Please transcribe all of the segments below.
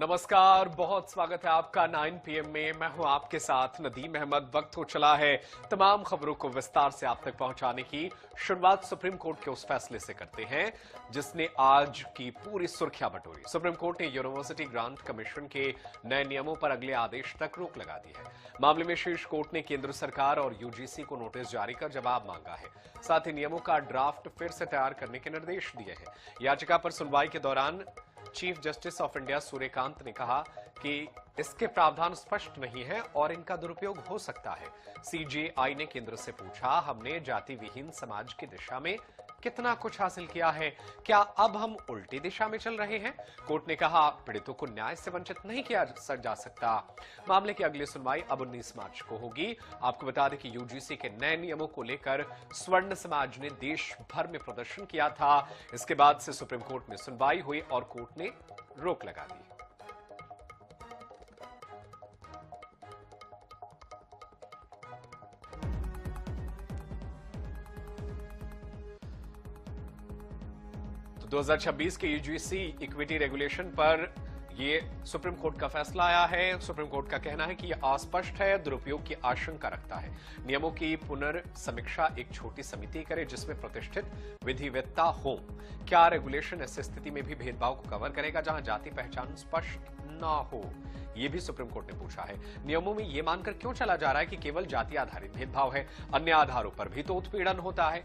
नमस्कार, बहुत स्वागत है आपका 9 PM में। मैं हूं आपके साथ नदीम अहमद। वक्त हो चला है तमाम खबरों को विस्तार से आप तक पहुंचाने की। शुरुआत सुप्रीम कोर्ट के उस फैसले से करते हैं जिसने आज की पूरी सुर्खियां बटोरी। सुप्रीम कोर्ट ने यूनिवर्सिटी ग्रांट कमीशन के नए नियमों पर अगले आदेश तक रोक लगा दी है। मामले में शीर्ष कोर्ट ने केंद्र सरकार और यूजीसी को नोटिस जारी कर जवाब मांगा है। साथ ही नियमों का ड्राफ्ट फिर से तैयार करने के निर्देश दिए हैं। याचिका पर सुनवाई के दौरान chief justice of India Suryakant ने कहा कि इसके प्रावधान स्पष्ट नहीं है और इनका दुरुपयोग हो सकता है। सीजेआई ने केंद्र से पूछा, हमने जाति विहीन समाज की दिशा में कितना कुछ हासिल किया है, क्या अब हम उल्टी दिशा में चल रहे हैं? कोर्ट ने कहा, पीड़ितों को न्याय से वंचित नहीं किया जा सकता। मामले की अगली सुनवाई अब 19 मार्च को होगी। आपको बता दें कि यूजीसी के नए नियमों को लेकर स्वर्ण समाज ने देश भर में प्रदर्शन किया था। इसके बाद से सुप्रीम कोर्ट में सुनवाई हुई और कोर्ट ने रोक लगा दी। तो 2026 के यूजीसी इक्विटी रेगुलेशन पर ये सुप्रीम कोर्ट का फैसला आया है। सुप्रीम कोर्ट का कहना है कि यह अस्पष्ट है, दुरुपयोग की आशंका रखता है। नियमों की पुनर्समीक्षा एक छोटी समिति करे जिसमें प्रतिष्ठित विधिवेत्ता हो। क्या रेगुलेशन ऐसी स्थिति में भी भेदभाव को कवर करेगा जहां जाति पहचान स्पष्ट ना हो? यह भी सुप्रीम कोर्ट ने पूछा है। नियमों में यह मानकर क्यों चला जा रहा है कि केवल जाति आधारित भेदभाव है, अन्य आधारों पर भी तो उत्पीड़न होता है?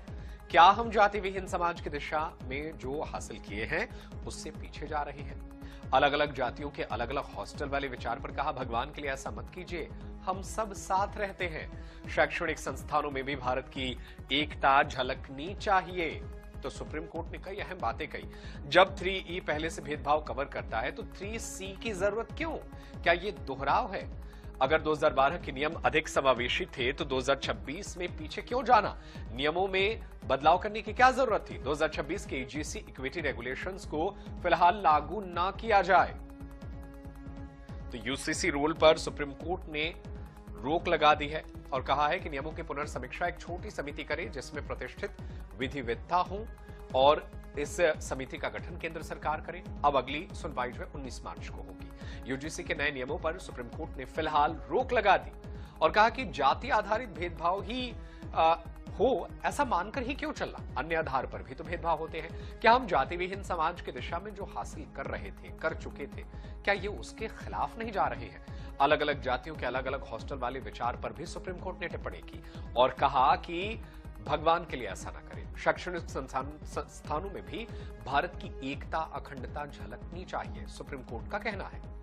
क्या हम जाति विहीन समाज की दिशा में जो हासिल किए हैं उससे पीछे जा रहे हैं? अलग अलग जातियों के अलग अलग हॉस्टल वाले विचार पर कहा, भगवान के लिए ऐसा मत कीजिए, हम सब साथ रहते हैं। शैक्षणिक संस्थानों में भी भारत की एकता झलकनी चाहिए। तो सुप्रीम कोर्ट ने कई अहम बातें कही। जब 3E पहले से भेदभाव कवर करता है तो 3C की जरूरत क्यों? क्या ये दोहराव है? अगर 2012 के नियम अधिक समावेशी थे तो 2026 में पीछे क्यों जाना? नियमों में बदलाव करने की क्या जरूरत थी? 2026 के यूजीसी इक्विटी रेगुलेशंस को फिलहाल लागू ना किया जाए। तो यूजीसी रूल पर सुप्रीम कोर्ट ने रोक लगा दी है और कहा है कि नियमों की पुनर्समीक्षा एक छोटी समिति करे जिसमें प्रतिष्ठित विधिवेत्ता हो और इस समिति का गठन केंद्र सरकार करे। अब अगली सुनवाई जो है 19 मार्च को होगी। यूजीसी के नए नियमों पर सुप्रीम कोर्ट ने फिलहाल रोक लगा दी और कहा कि जाति आधारित भेदभाव ही हो ऐसा मानकर ही क्यों चलना? अन्य आधार पर भी तो भेदभाव होते हैं। क्या हम जाति विहीन समाज की दिशा में जो हासिल कर रहे थे, कर चुके थे, क्या ये उसके खिलाफ नहीं जा रहे हैं? अलग अलग जातियों के अलग अलग हॉस्टल वाले विचार पर भी सुप्रीम कोर्ट ने टिप्पणी की और कहा कि भगवान के लिए ऐसा ना करें। शैक्षणिक संस्थानों में भी भारत की एकता अखंडता झलकनी चाहिए, सुप्रीम कोर्ट का कहना है।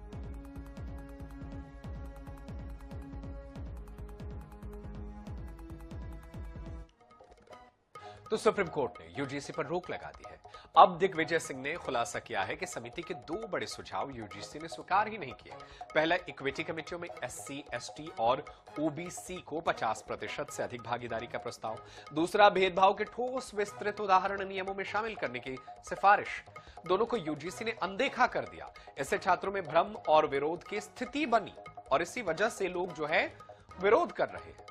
तो सुप्रीम कोर्ट ने यूजीसी पर रोक लगा दी है। अब दिग्विजय सिंह ने खुलासा किया है कि समिति के 2 बड़े सुझाव यूजीसी ने स्वीकार ही नहीं किए। पहला, इक्विटी कमेटियों में SC, ST और OBC को 50% से अधिक भागीदारी का प्रस्ताव। दूसरा, भेदभाव के ठोस विस्तृत उदाहरण नियमों में शामिल करने की सिफारिश। दोनों को यूजीसी ने अनदेखा कर दिया। इससे छात्रों में भ्रम और विरोध की स्थिति बनी और इसी वजह से लोग जो है विरोध कर रहे हैं।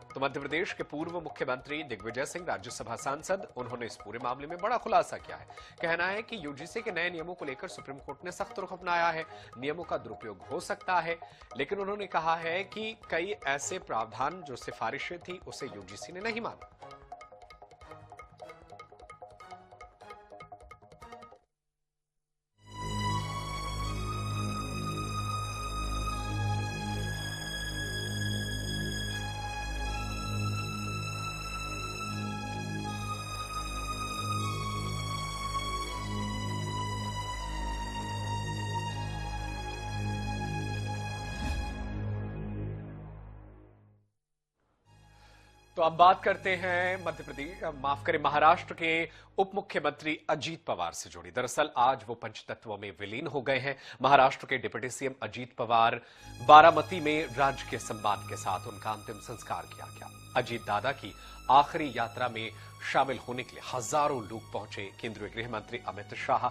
तो मध्य प्रदेश के पूर्व मुख्यमंत्री दिग्विजय सिंह, राज्यसभा सांसद, उन्होंने इस पूरे मामले में बड़ा खुलासा किया है। कहना है कि यूजीसी के नए नियमों को लेकर सुप्रीम कोर्ट ने सख्त रुख अपनाया है। नियमों का दुरुपयोग हो सकता है, लेकिन उन्होंने कहा है कि कई ऐसे प्रावधान जो सिफारिशें थी उसे यूजीसी ने नहीं माना। तो अब बात करते हैं मध्य प्रदेश, माफ करें, महाराष्ट्र के उप मुख्यमंत्री अजीत पवार से जुड़ी। दरअसल आज वो पंचतत्वों में विलीन हो गए हैं। महाराष्ट्र के डिप्टी सीएम अजीत पवार बारामती में राजकीय सम्मान के साथ उनका अंतिम संस्कार किया गया। अजीत दादा की आखिरी यात्रा में शामिल होने के लिए हजारों लोग पहुंचे। केंद्रीय गृह मंत्री अमित शाह,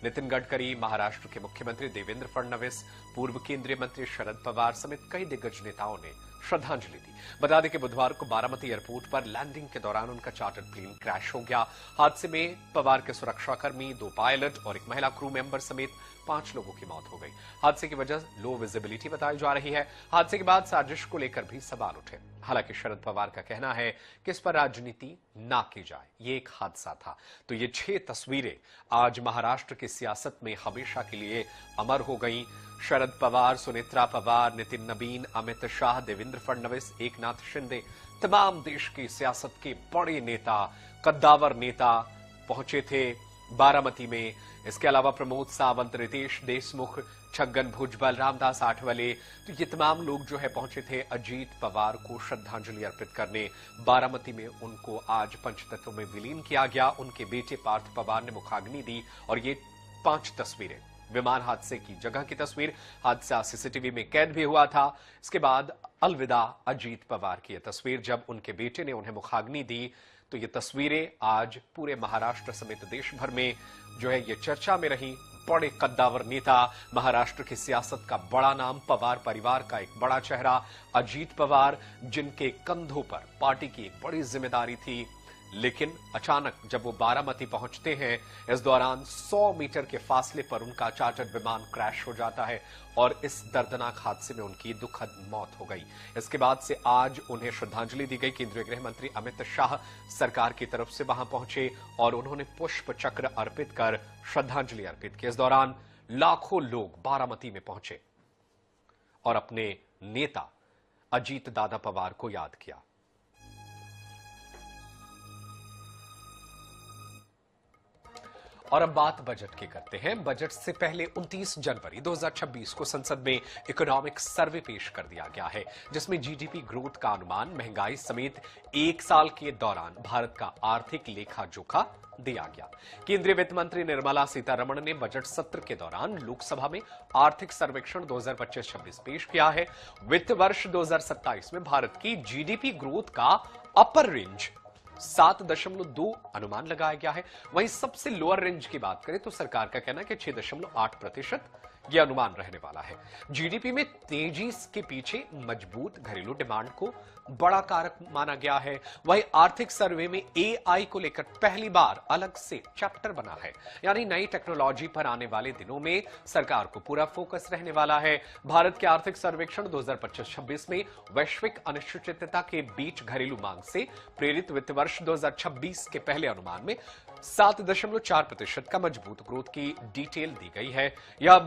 नितिन गडकरी, महाराष्ट्र के मुख्यमंत्री देवेंद्र फडणवीस, पूर्व केंद्रीय मंत्री शरद पवार समेत कई दिग्गज नेताओं ने श्रद्धांजलि दी। बता दें कि बुधवार को बारामती एयरपोर्ट पर लैंडिंग के दौरान उनका चार्टर्ड प्लेन क्रैश हो गया। हादसे में पवार के सुरक्षाकर्मी, 2 पायलट और एक महिला क्रू मेंबर समेत 5 लोगों की मौत हो गई। हादसे की वजह लो विजिबिलिटी बताई जा रही है। हादसे के बाद साजिश को लेकर भी सवाल उठे। हालांकि शरद पवार का कहना है कि इस पर राजनीति ना की जाए, ये एक हादसा था। तो ये 6 तस्वीरें आज महाराष्ट्र की सियासत में हमेशा के लिए अमर हो गई। शरद पवार, सुनेत्रा पवार, नितिन नबीन, अमित शाह, देवेंद्र फडणवीस, एकनाथ शिंदे, तमाम देश की सियासत के बड़े नेता, कद्दावर नेता पहुंचे थे बारामती में। इसके अलावा प्रमोद सावंत, रितेश देशमुख, छगन भुजबल, रामदास आठवले, तो ये तमाम लोग जो है पहुंचे थे अजीत पवार को श्रद्धांजलि अर्पित करने। बारामती में उनको आज पंचतत्व में विलीन किया गया। उनके बेटे पार्थ पवार ने मुखाग्नि दी और ये 5 तस्वीरें, विमान हादसे की जगह की तस्वीर, हादसा सीसीटीवी में कैद भी हुआ था। इसके बाद अलविदा अजीत पवार की यह तस्वीर, जब उनके बेटे ने उन्हें मुखाग्नि दी, तो ये तस्वीरें आज पूरे महाराष्ट्र समेत देश भर में जो है ये चर्चा में रही। बड़े कद्दावर नेता, महाराष्ट्र की सियासत का बड़ा नाम, पवार परिवार का एक बड़ा चेहरा अजीत पवार, जिनके कंधों पर पार्टी की एक बड़ी जिम्मेदारी थी। लेकिन अचानक जब वो बारामती पहुंचते हैं, इस दौरान 100 मीटर के फासले पर उनका चार्टर्ड विमान क्रैश हो जाता है और इस दर्दनाक हादसे में उनकी दुखद मौत हो गई। इसके बाद से आज उन्हें श्रद्धांजलि दी गई। केंद्रीय गृह मंत्री अमित शाह सरकार की तरफ से वहां पहुंचे और उन्होंने पुष्प चक्र अर्पित कर श्रद्धांजलि अर्पित की। इस दौरान लाखों लोग बारामती में पहुंचे और अपने नेता अजीत दादा पवार को याद किया। और अब बात बजट की करते हैं। बजट से पहले 29 जनवरी 2026 को संसद में इकोनॉमिक सर्वे पेश कर दिया गया है, जिसमें जीडीपी ग्रोथ का अनुमान, महंगाई समेत 1 साल के दौरान भारत का आर्थिक लेखा जोखा दिया गया। केंद्रीय वित्त मंत्री निर्मला सीतारमण ने बजट सत्र के दौरान लोकसभा में आर्थिक सर्वेक्षण 2025-26 पेश किया है। वित्त वर्ष 2027 में भारत की जीडीपी ग्रोथ का अपर रेंज 7.2 अनुमान लगाया गया है। वहीं सबसे लोअर रेंज की बात करें तो सरकार का कहना है कि 6.8% यह अनुमान रहने वाला है। जीडीपी में तेजी के पीछे मजबूत घरेलू डिमांड को बड़ा कारक माना गया है। वहीं आर्थिक सर्वे में एआई को लेकर पहली बार अलग से चैप्टर बना है, यानी नई टेक्नोलॉजी पर आने वाले दिनों में सरकार को पूरा फोकस रहने वाला है। भारत के आर्थिक सर्वेक्षण 2025-26 में वैश्विक अनिश्चितता के बीच घरेलू मांग से प्रेरित वित्त वर्ष 2026 के पहले अनुमान में 7.4% का मजबूत ग्रोथ की डिटेल दी गई है। यह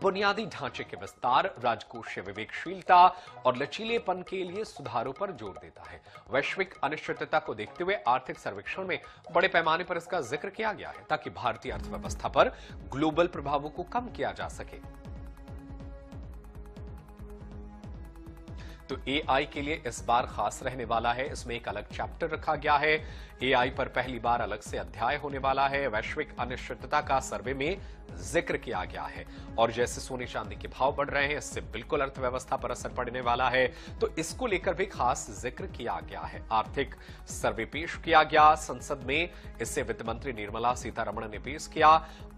बुनियादी ढांचे के विस्तार, राजकोषीय विवेकशीलता और लचीलेपन के लिए सुधारों पर जोर देता है। वैश्विक अनिश्चितता को देखते हुए आर्थिक सर्वेक्षण में बड़े पैमाने पर इसका जिक्र किया गया है, ताकि भारतीय अर्थव्यवस्था पर ग्लोबल प्रभावों को कम किया जा सके। तो एआई के लिए इस बार खास रहने वाला है। इसमें एक अलग चैप्टर रखा गया है। एआई पर पहली बार अलग से अध्याय होने वाला है। वैश्विक अनिश्चितता का सर्वे में जिक्र किया गया है और जैसे सोने चांदी के भाव बढ़ रहे हैं, इससे बिल्कुल अर्थव्यवस्था पर असर पड़ने वाला है, तो इसको लेकर भी खास जिक्र किया गया है। आर्थिक सर्वे पेश किया गया संसद में। इससे वित्त मंत्री निर्मला सीतारमण ने पेश किया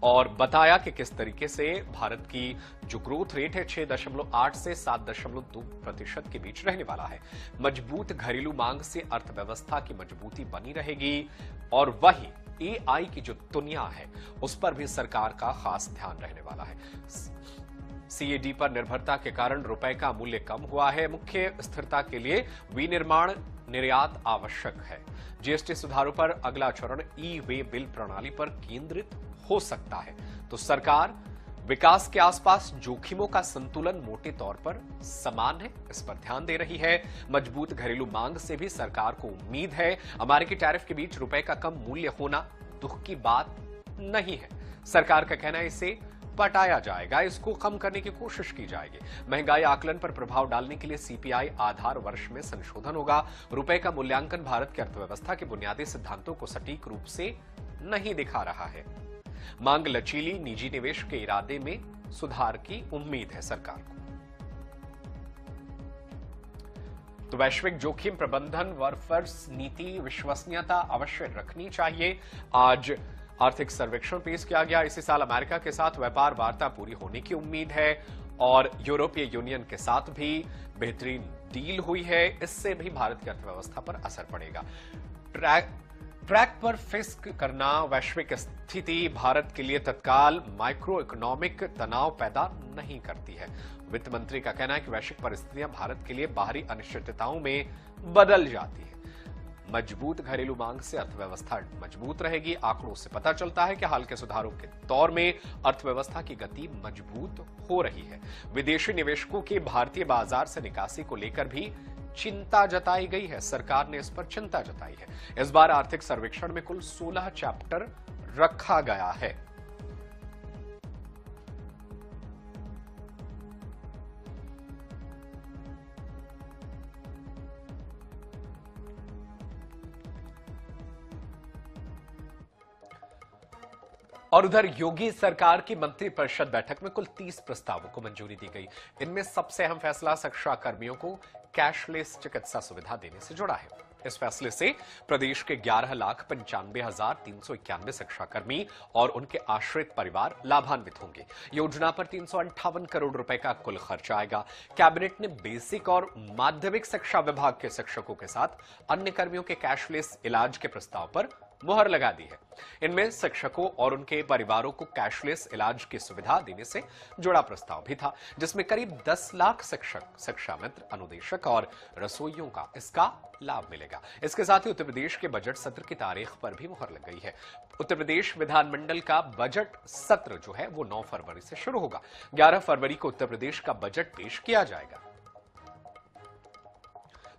और बताया कि किस तरीके से भारत की जो ग्रोथ रेट है 6.8 से 7.2% के बीच रहने वाला है। मजबूत घरेलू मांग से अर्थव्यवस्था की मजबूती बनी रहेगी और वही एआई की जो दुनिया है उस पर भी सरकार का खास ध्यान रहने वाला है। सीएडी पर निर्भरता के कारण रुपए का मूल्य कम हुआ है। मुख्य स्थिरता के लिए विनिर्माण निर्यात आवश्यक है। जीएसटी सुधारों पर अगला चरण ई वे बिल प्रणाली पर केंद्रित हो सकता है। तो सरकार विकास के आसपास जोखिमों का संतुलन मोटे तौर पर समान है, इस पर ध्यान दे रही है। मजबूत घरेलू मांग से भी सरकार को उम्मीद है। अमेरिकी टैरिफ के बीच रुपए का कम मूल्य होना दुख की बात नहीं है। सरकार का कहना है इसे पटाया जाएगा, इसको कम करने की कोशिश की जाएगी। महंगाई आकलन पर प्रभाव डालने के लिए सीपीआई आधार वर्ष में संशोधन होगा। रुपए का मूल्यांकन भारत की अर्थव्यवस्था के बुनियादी सिद्धांतों को सटीक रूप से नहीं दिखा रहा है। मांग लचीली, निजी निवेश के इरादे में सुधार की उम्मीद है सरकार को। तो वैश्विक जोखिम प्रबंधन वर्कफोर्स नीति विश्वसनीयता अवश्य रखनी चाहिए। आज आर्थिक सर्वेक्षण पेश किया गया। इसी साल अमेरिका के साथ व्यापार वार्ता पूरी होने की उम्मीद है और यूरोपीय यूनियन के साथ भी बेहतरीन डील हुई है। इससे भी भारत की अर्थव्यवस्था पर असर पड़ेगा। ट्रैक पर फिस्क करना वैश्विक स्थिति भारत के लिए तत्काल माइक्रो इकोनॉमिक तनाव पैदा नहीं करती है। वित्त मंत्री का कहना है कि वैश्विक परिस्थितियां भारत के लिए बाहरी अनिश्चितताओं में बदल जाती है। मजबूत घरेलू मांग से अर्थव्यवस्था मजबूत रहेगी। आंकड़ों से पता चलता है कि हाल के सुधारों के दौर में अर्थव्यवस्था की गति मजबूत हो रही है। विदेशी निवेशकों की भारतीय बाजार से निकासी को लेकर भी चिंता जताई गई है। सरकार ने इस पर चिंता जताई है। इस बार आर्थिक सर्वेक्षण में कुल 16 चैप्टर रखा गया है। और उधर योगी सरकार की मंत्रिपरिषद बैठक में कुल 30 प्रस्तावों को मंजूरी दी गई। इनमें सबसे अहम फैसला शिक्षा कर्मियों को कैशलेस चिकित्सा सुविधा देने से जुड़ा है। इस फैसले से प्रदेश के 11,95,391 शिक्षाकर्मी और उनके आश्रित परिवार लाभान्वित होंगे। योजना पर 358 करोड़ रुपए का कुल खर्च आएगा। कैबिनेट ने बेसिक और माध्यमिक शिक्षा विभाग के शिक्षकों के साथ अन्य कर्मियों के कैशलेस इलाज के प्रस्ताव पर मुहर लगा दी है। इनमें शिक्षकों और उनके परिवारों को कैशलेस इलाज की सुविधा देने से जुड़ा प्रस्ताव भी था, जिसमें करीब 10 लाख शिक्षक, शिक्षा मित्र, अनुदेशक और रसोइयों का इसका लाभ मिलेगा। इसके साथ ही उत्तर प्रदेश के बजट सत्र की तारीख पर भी मुहर लग गई है। उत्तर प्रदेश विधानमंडल का बजट सत्र जो है वो 9 फरवरी से शुरू होगा। 11 फरवरी को उत्तर प्रदेश का बजट पेश किया जाएगा।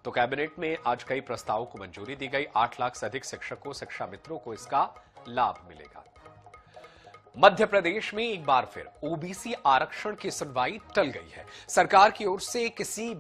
तो कैबिनेट में आज कई प्रस्तावों को मंजूरी दी गई। 8 लाख से अधिक शिक्षकों, शिक्षा मित्रों को इसका लाभ मिलेगा। मध्य प्रदेश में एक बार फिर ओबीसी आरक्षण की सुनवाई टल गई है। सरकार की ओर से किसी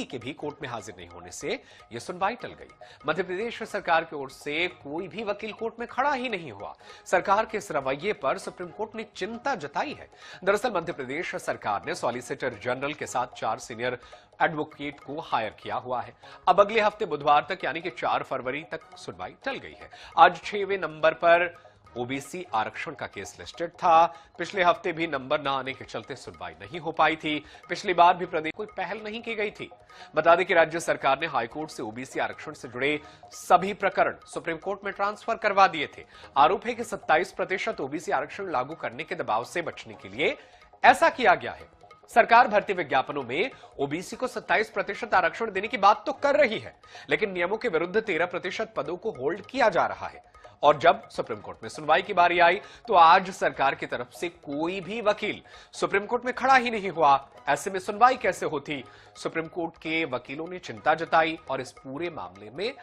के भी कोर्ट में हाजिर नहीं होने से यह सुनवाई टल गई। मध्य प्रदेश सरकार की ओर से कोई भी वकील कोर्ट में खड़ा ही नहीं हुआ। सरकार के इस रवैये पर सुप्रीम कोर्ट ने चिंता जताई है। दरअसल मध्य प्रदेश सरकार ने सॉलिसिटर जनरल के साथ 4 सीनियर एडवोकेट को हायर किया हुआ है। अब अगले हफ्ते बुधवार तक यानी कि 4 फरवरी तक सुनवाई टल गई है। आज 6वें नंबर पर ओबीसी आरक्षण का केस लिस्टेड था। पिछले हफ्ते भी नंबर न आने के चलते सुनवाई नहीं हो पाई थी। पिछली बार भी प्रदेश कोई पहल नहीं की गई थी। बता दें कि राज्य सरकार ने हाईकोर्ट से ओबीसी आरक्षण से जुड़े सभी प्रकरण सुप्रीम कोर्ट में ट्रांसफर करवा दिए थे। आरोप है कि 27% ओबीसी आरक्षण लागू करने के दबाव से बचने के लिए ऐसा किया गया है। सरकार भर्ती विज्ञापनों में ओबीसी को 27% आरक्षण देने की बात तो कर रही है, लेकिन नियमों के विरुद्ध 13% पदों को होल्ड किया जा रहा है। और जब सुप्रीम कोर्ट में सुनवाई की बारी आई तो आज सरकार की तरफ से कोई भी वकील सुप्रीम कोर्ट में खड़ा ही नहीं हुआ। ऐसे में सुनवाई कैसे होती? सुप्रीम कोर्ट के वकीलों ने चिंता जताई और इस पूरे मामले में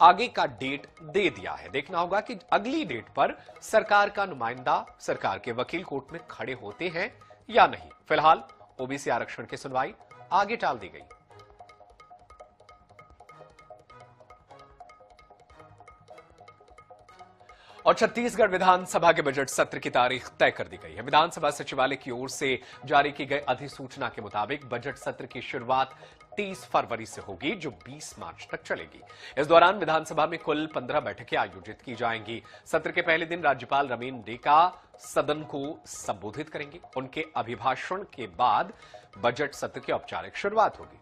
आगे का डेट दे दिया है। देखना होगा कि अगली डेट पर सरकार का नुमाइंदा, सरकार के वकील कोर्ट में खड़े होते हैं या नहीं। फिलहाल ओबीसी आरक्षण की सुनवाई आगे टाल दी गई। और छत्तीसगढ़ विधानसभा के बजट सत्र की तारीख तय कर दी गई है। विधानसभा सचिवालय की ओर से जारी की गई अधिसूचना के मुताबिक बजट सत्र की शुरुआत 30 फरवरी से होगी, जो 20 मार्च तक चलेगी। इस दौरान विधानसभा में कुल 15 बैठकें आयोजित की जाएंगी। सत्र के पहले दिन राज्यपाल रमेन डेका सदन को संबोधित करेंगे। उनके अभिभाषण के बाद बजट सत्र की औपचारिक शुरुआत होगी।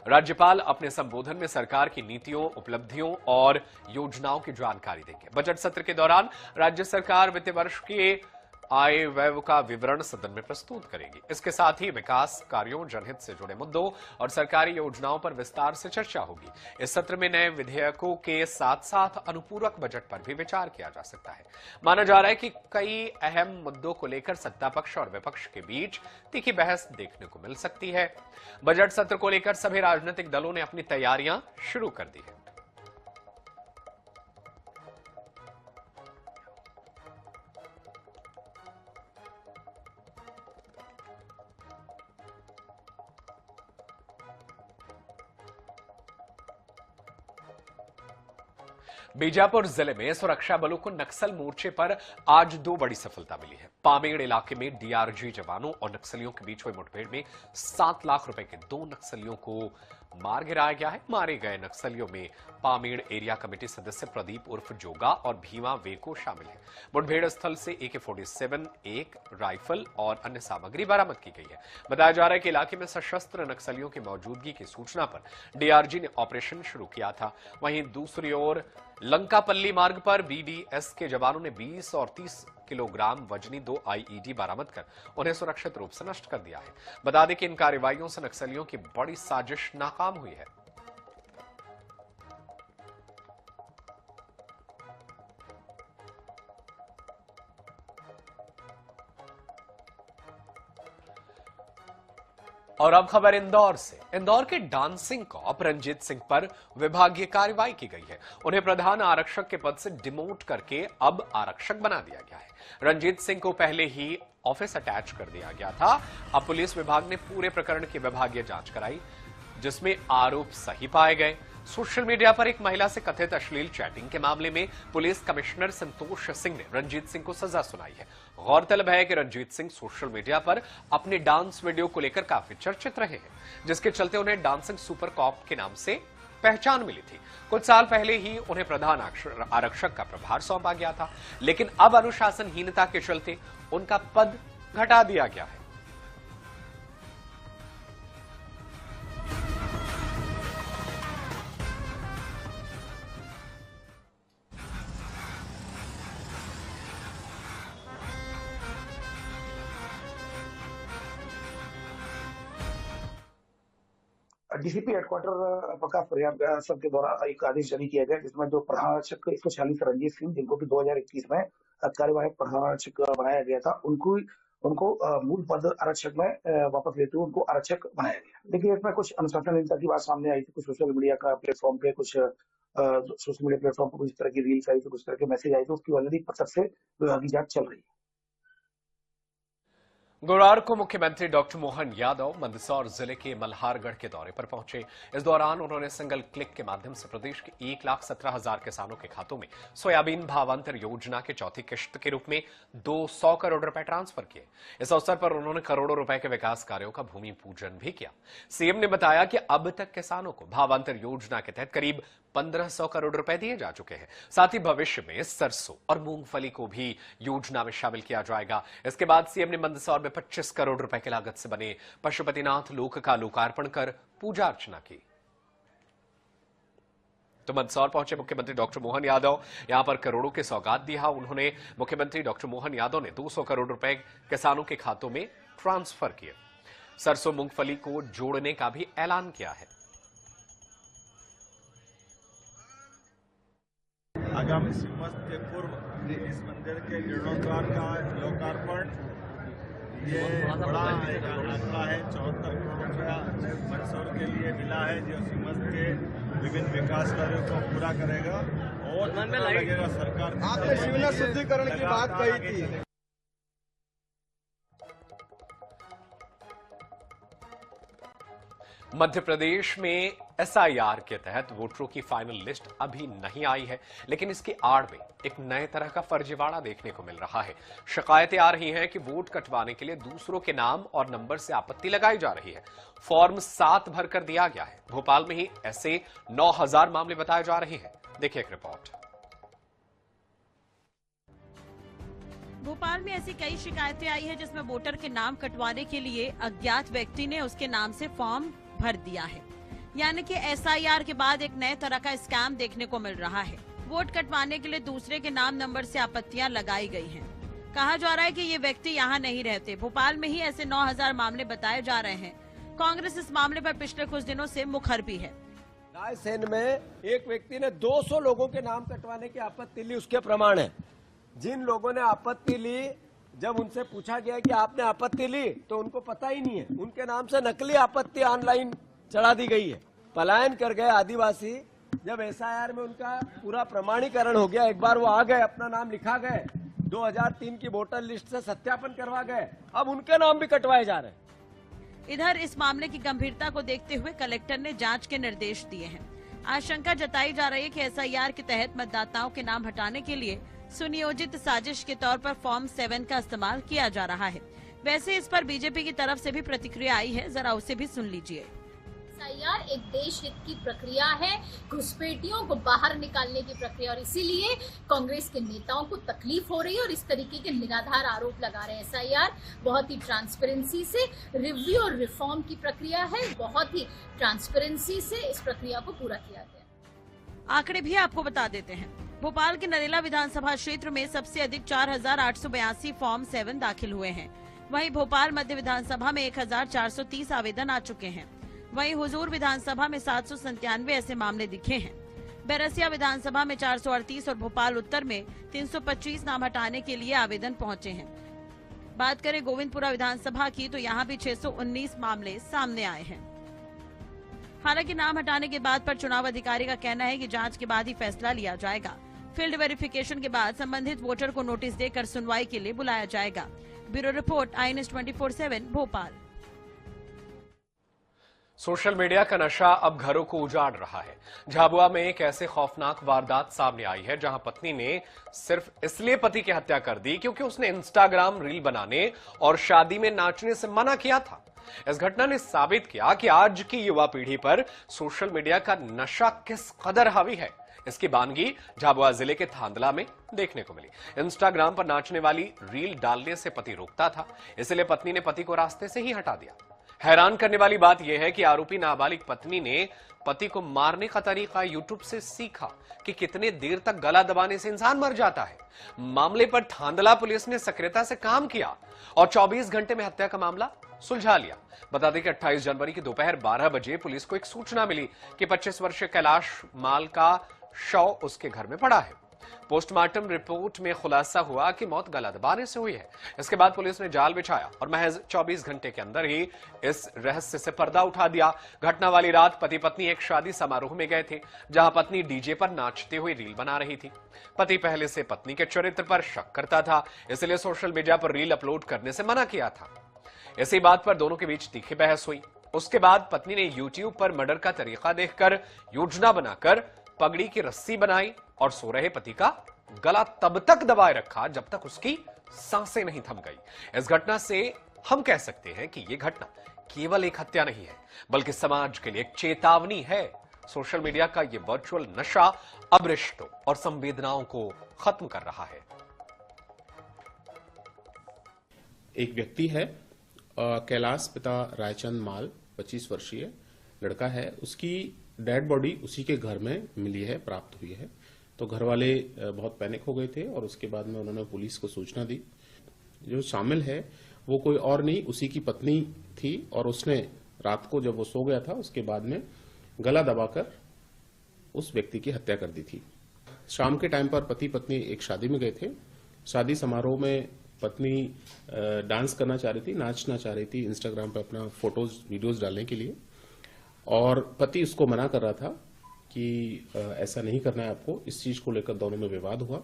राज्यपाल अपने संबोधन में सरकार की नीतियों, उपलब्धियों और योजनाओं की जानकारी देंगे। बजट सत्र के दौरान राज्य सरकार वित्तीय वर्ष के आय व्यय का विवरण सदन में प्रस्तुत करेगी। इसके साथ ही विकास कार्यों, जनहित से जुड़े मुद्दों और सरकारी योजनाओं पर विस्तार से चर्चा होगी। इस सत्र में नए विधेयकों के साथ साथ अनुपूरक बजट पर भी विचार किया जा सकता है। माना जा रहा है कि कई अहम मुद्दों को लेकर सत्ता पक्ष और विपक्ष के बीच तीखी बहस देखने को मिल सकती है। बजट सत्र को लेकर सभी राजनीतिक दलों ने अपनी तैयारियां शुरू कर दी है। बीजापुर जिले में सुरक्षा बलों को नक्सल मोर्चे पर आज 2 बड़ी सफलता मिली है। पामेड़ इलाके में डीआरजी जवानों और नक्सलियों के बीच हुई मुठभेड़ में 7 लाख रुपए के 2 नक्सलियों को मार गिराया गया है। मारे गए नक्सलियों में पामेड़ एरिया कमेटी सदस्य प्रदीप उर्फ जोगा और भीमा वेको शामिल है। मुठभेड़ स्थल से AK-47, एक राइफल और अन्य सामग्री बरामद की गई है। बताया जा रहा है कि इलाके में सशस्त्र नक्सलियों की मौजूदगी की सूचना पर DRG ने ऑपरेशन शुरू किया था। वहीं दूसरी ओर लंकापल्ली मार्ग पर BDS के जवानों ने 20 और 30 किलोग्राम वजनी 2 IED बरामद कर उन्हें सुरक्षित रूप से नष्ट कर दिया है। बता दें कि इन कार्रवाइयों से नक्सलियों की बड़ी साजिश नाकाम हुई है। और अब खबर इंदौर से। इंदौर के डांसिंग कॉप रंजीत सिंह पर विभागीय कार्रवाई की गई है। उन्हें प्रधान आरक्षक के पद से डिमोट करके अब आरक्षक बना दिया गया है। रंजीत सिंह को पहले ही ऑफिस अटैच कर दिया गया था। अब पुलिस विभाग ने पूरे प्रकरण की विभागीय जांच कराई, जिसमें आरोप सही पाए गए। सोशल मीडिया पर एक महिला से कथित अश्लील चैटिंग के मामले में पुलिस कमिश्नर संतोष सिंह ने रंजीत सिंह को सजा सुनाई है। गौरतलब है कि रंजीत सिंह सोशल मीडिया पर अपने डांस वीडियो को लेकर काफी चर्चित रहे हैं, जिसके चलते उन्हें डांसिंग सुपर कॉप के नाम से पहचान मिली थी। कुछ साल पहले ही उन्हें प्रधान आरक्षक का प्रभार सौंपा गया था, लेकिन अब अनुशासनहीनता के चलते उनका पद घटा दिया गया है। DCP हेडक्वार्टर पका फरियाद सब के द्वारा एक आदेश जारी किया गया, जिसमें जो प्रधान आरक्षक 146 रंजीत सिंह, जिनको भी 2021 में कार्यवाहक प्रधान आरक्षक बनाया गया था, उनको मूल पद आरक्षक में वापस लेते हुए उनको आरक्षक बनाया गया। देखिए, इसमें कुछ अनुशासनहीनता की बात सामने आई थी। कुछ सोशल मीडिया प्लेटफॉर्म पे कुछ तरह की रील्स आई थी, कुछ तरह के मैसेज आए थे। उसकी ऑलरेडी पद से विभागीय जांच चल रही है। गुरुवार को मुख्यमंत्री डॉक्टर मोहन यादव मंदसौर जिले के मल्हारगढ़ के दौरे पर पहुंचे। इस दौरान उन्होंने सिंगल क्लिक के माध्यम से प्रदेश के 1,17,000 किसानों के खातों में सोयाबीन भावांतर योजना के चौथी किश्त के रूप में 200 करोड़ रुपए ट्रांसफर किए। इस अवसर पर उन्होंने करोड़ों रुपए के विकास कार्यों का भूमि पूजन भी किया। सीएम ने बताया कि अब तक किसानों को भावांतर योजना के तहत करीब 1500 करोड़ रुपए दिए जा चुके हैं। साथ ही भविष्य में सरसों और मूंगफली को भी योजना में शामिल किया जाएगा। इसके बाद सीएम ने मंदसौर में 25 करोड़ रुपए की लागत से बने पशुपतिनाथ लोक का लोकार्पण कर पूजा अर्चना की। तो मंदसौर पहुंचे मुख्यमंत्री डॉक्टर मोहन यादव, यहां पर करोड़ों की सौगात दी। उन्होंने मुख्यमंत्री डॉक्टर मोहन यादव ने 200 करोड़ रुपए किसानों के खातों में ट्रांसफर किए। सरसों मूंगफली को जोड़ने का भी ऐलान किया है। आगामी सिमस के पूर्व इस मंदिर के जीर्णोद्धार का लोकार्पण, ये बड़ा आंकड़ा है। 74 करोड़ रुपया मंदसौर के लिए मिला है, जो सिमस के विभिन्न विकास कार्यों को पूरा करेगा। और लगेगा सरकार। आपने शिवना शुद्धिकरण की बात कही थी। मध्य प्रदेश में SIR के तहत वोटरों की फाइनल लिस्ट अभी नहीं आई है, लेकिन इसकी आड़ में एक नए तरह का फर्जीवाड़ा देखने को मिल रहा है। शिकायतें आ रही हैं कि वोट कटवाने के लिए दूसरों के नाम और नंबर से आपत्ति लगाई जा रही है। फॉर्म 7 भरकर दिया गया है। भोपाल में ही ऐसे 9000 मामले बताए जा रहे हैं। देखिए एक रिपोर्ट। भोपाल में ऐसी कई शिकायतें आई है, जिसमें वोटर के नाम कटवाने के लिए अज्ञात व्यक्ति ने उसके नाम से फॉर्म भर दिया है। यानी कि SIR के बाद एक नए तरह का स्कैम देखने को मिल रहा है। वोट कटवाने के लिए दूसरे के नाम नंबर से आपत्तियां लगाई गई हैं। कहा जा रहा है कि ये व्यक्ति यहाँ नहीं रहते। भोपाल में ही ऐसे 9000 मामले बताए जा रहे हैं। कांग्रेस इस मामले पर पिछले कुछ दिनों से मुखर भी है। रायसेन में एक व्यक्ति ने 200 लोगों के नाम कटवाने की आपत्ति ली, उसके प्रमाण है। जिन लोगों ने आपत्ति ली, जब उनसे पूछा गया कि आपने आपत्ति ली, तो उनको पता ही नहीं है। उनके नाम से नकली आपत्ति ऑनलाइन चढ़ा दी गई है। पलायन कर गए आदिवासी। जब SIR में उनका पूरा प्रमाणीकरण हो गया, एक बार वो आ गए, अपना नाम लिखा गए, 2003 की वोटर लिस्ट से सत्यापन करवा गए, अब उनके नाम भी कटवाए जा रहे हैं। इधर इस मामले की गंभीरता को देखते हुए कलेक्टर ने जांच के निर्देश दिए हैं। आशंका जताई जा रही है कि SIR के तहत मतदाताओं के नाम हटाने के लिए सुनियोजित साजिश के तौर पर फॉर्म 7 का इस्तेमाल किया जा रहा है। वैसे इस पर बीजेपी की तरफ से भी प्रतिक्रिया आई है, जरा उसे भी सुन लीजिए। एसआईआर एक देश हित की प्रक्रिया है, घुसपैठियों को बाहर निकालने की प्रक्रिया, और इसीलिए कांग्रेस के नेताओं को तकलीफ हो रही है और इस तरीके के निराधार आरोप लगा रहे हैं। एसआईआर बहुत ही ट्रांसपेरेंसी से रिव्यू और रिफॉर्म की प्रक्रिया है, बहुत ही ट्रांसपेरेंसी से इस प्रक्रिया को पूरा किया गया। आंकड़े भी आपको बता देते हैं। भोपाल के नरेला विधानसभा क्षेत्र में सबसे अधिक 4,882 फॉर्म 7 दाखिल हुए हैं। वहीं भोपाल मध्य विधानसभा में 1,430 आवेदन आ चुके हैं। वहीं हुजूर विधानसभा में 797 ऐसे मामले दिखे हैं। बैरसिया विधानसभा में 438 और भोपाल उत्तर में 325 नाम हटाने के लिए आवेदन पहुंचे हैं। बात करें गोविंदपुरा विधानसभा की तो यहाँ भी 619 मामले सामने आए हैं। हालांकि नाम हटाने के बाद पर चुनाव अधिकारी का कहना है कि जांच के बाद ही फैसला लिया जाएगा। फील्ड वेरिफिकेशन के बाद संबंधित वोटर को नोटिस देकर सुनवाई के लिए बुलाया जाएगा। Bureau report, INS 24/7 Bhopal. Social media का नशा अब घरों को उजाड़ रहा है। झाबुआ में एक ऐसे खौफनाक वारदात सामने आई है जहां पत्नी ने सिर्फ इसलिए पति की हत्या कर दी क्योंकि उसने इंस्टाग्राम रील बनाने और शादी में नाचने से मना किया था। इस घटना ने साबित किया कि आज की युवा पीढ़ी पर सोशल मीडिया का नशा किस कदर हावी है। इसकी बानगी झाबुआ जिले के थांदला में देखने को मिली। इंस्टाग्राम पर नाचने वाली रील डालने से पति रोकता था, इसलिए पत्नी ने पति को रास्ते से ही हटा दिया। हैरान करने वाली बात यह है कि आरोपी नाबालिग पत्नी ने पति को मारने का तरीका यूट्यूब से सीखा कि कितने देर तक गला दबाने से इंसान मर जाता है। मामले पर थांदला पुलिस ने सक्रियता से काम किया और 24 घंटे में हत्या का मामला सुलझा लिया। बता दें कि 28 जनवरी की दोपहर 12 बजे पुलिस को एक सूचना मिली कि 25 वर्षीय कैलाश माल का शव उसके घर में पड़ा है। पोस्टमार्टम रिपोर्ट में खुलासा हुआ कि मौत गला दबाने से हुई है। इसके बाद पुलिस ने जाल बिछाया और महज 24 घंटे के अंदर ही इस रहस्य से पर्दा उठा दिया। घटना वाली रात पति पत्नी एक शादी समारोह में गए थे, जहां पत्नी डीजे पर नाचते हुए रील बना रही थी। पति पहले से पत्नी के चरित्र पर शक करता था, इसलिए सोशल मीडिया पर रील अपलोड करने से मना किया था। इसी बात पर दोनों के बीच तीखी बहस हुई। उसके बाद पत्नी ने यूट्यूब पर मर्डर का तरीका देखकर योजना बनाकर पगड़ी की रस्सी बनाई और सो रहे पति का गला तब तक दबाए रखा जब तक उसकी सांसें नहीं थम गई। इस घटना से हम कह सकते हैं कि यह घटना केवल एक हत्या नहीं है, बल्कि समाज के लिए एक चेतावनी है। सोशल मीडिया का यह वर्चुअल नशा अब रिश्तों और संवेदनाओं को खत्म कर रहा है। एक व्यक्ति है, कैलाश पिता रायचंद माल, 25 वर्षीय लड़का है। उसकी डेड बॉडी उसी के घर में मिली है, प्राप्त हुई है। तो घर वाले बहुत पैनिक हो गए थे और उसके बाद में उन्होंने पुलिस को सूचना दी। जो शामिल है वो कोई और नहीं, उसी की पत्नी थी और उसने रात को जब वो सो गया था उसके बाद में गला दबाकर उस व्यक्ति की हत्या कर दी थी। शाम के टाइम पर पति पत्नी एक शादी में गए थे। शादी समारोह में पत्नी डांस करना चाह रही थी, नाचना चाह रही थी, इंस्टाग्राम पर अपना फोटोज वीडियोज डालने के लिए, और पति उसको मना कर रहा था कि ऐसा नहीं करना है आपको। इस चीज को लेकर दोनों में विवाद हुआ।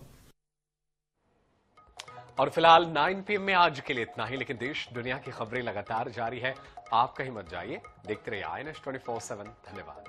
और फिलहाल 9 PM में आज के लिए इतना ही, लेकिन देश दुनिया की खबरें लगातार जारी है। आप कहीं मत जाइए, देखते रहिए INS 24/7। धन्यवाद।